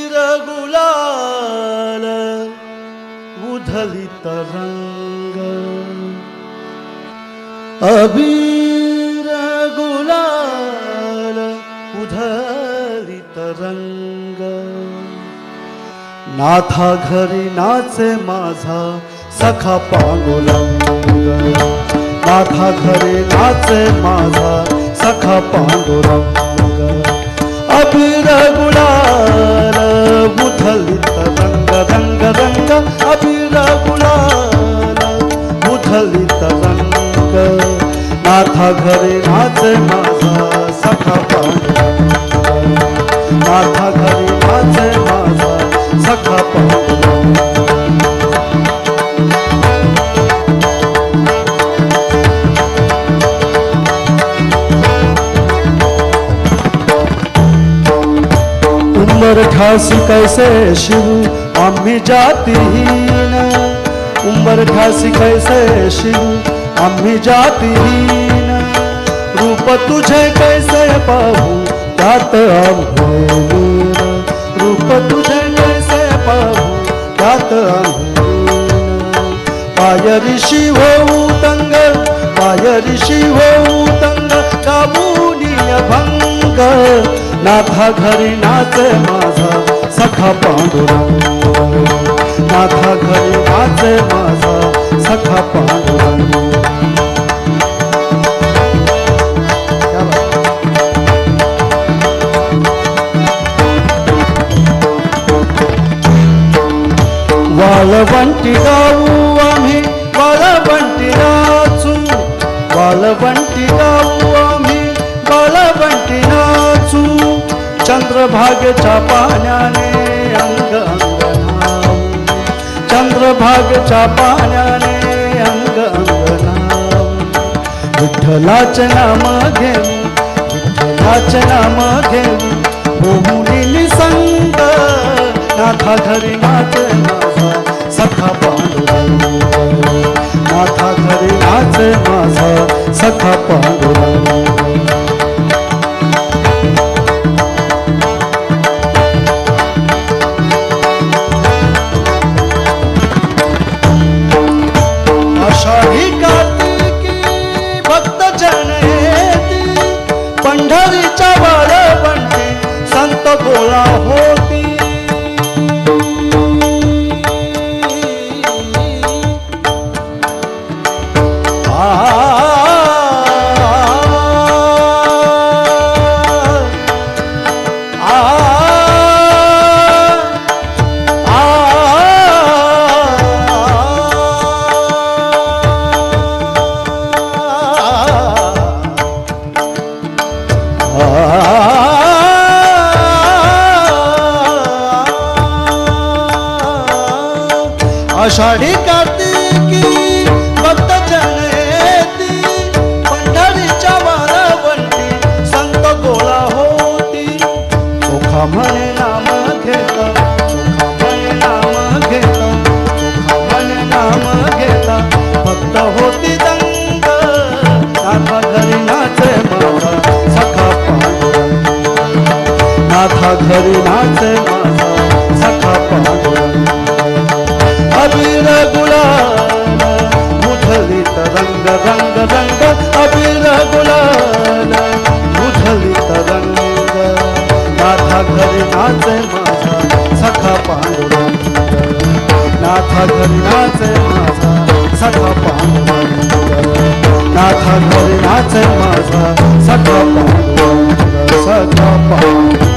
अबीर गुलाल उधलित रंग, अबीर गुलाल उधलित रंग, नाथा घरी नाचे माझा सखा पांडुरंग, नाथा घरी नाचे माझा सखा पांडुरंग, अबीर गुलाल उधलित रंग रंग रंग, अबीर गुलाल उधलित रंग, नाथा घरी नाचे माझा सखा पांडुरंग, नाथा घरी नाचे माझा सखा पांडुरंग। उमर ठासी कैसे शिव आम्ही जातीहीन, उमर ठासी कैसे शिव आम्ही जातीहीन, रूप तुझे कैसे पाहू त्यात आम्ही, रूप तुझे कैसे पाहू त्यात आम्ही, पायरीशी होऊ तंग, पायरीशी होऊ तंग, काबुनी भंग, नाथा घरी नाचे माझा सखा पांडुरंग, नाथा घरी नाचे माझा सखा पांडुरंग। वाळवंटी गाऊ आम्ही वाळवंटी नाचू, वाळवंटी गाऊ आम्ही वाळवंटी नाचू, चंद्रभागेच्या पाण्याने अंग अंग न्हाऊ, चंद्रभागेच्या पाण्याने अंग अंग न्हाऊ, विठ्ठलाचे नाम घेऊ, विठ्ठलाचे नाम घेऊ, होऊनी निसंग, नाथा घरी नाचे माझा सखा पांडुरंग, नाथा घरी नाचे माझा सखा पांडुरंग। आषाढी कार्तिकी भक्त जन येती, पंढरीच्या वाळवंटी संत गोळा होती, आषाढी कार्तिकी भक्त जन येती, पंढरीच्या वाळवंटी संत गोळा होती, चोखा म्हणे नाम घेता, चोखा म्हणे नाम घेता, चोखा म्हणे नाम घेता, भक्त होती दंग, नाथा घरी नाचे माझा सखा पांडुरंग, नाथा घरी नाचे माझा सखा पांडुरंग, अबीर गुलाल उधलित रंग रंग रंग, अबीर गुलाल उधलित रंग, नाथा घरी नाचे माझा सखा पांडुरंग, नाथा घरी नाचे माझा सखा पांडुरंग, नाथा घरी नाचे माझा सखा पांडुरंग, सखा पांडुरंग।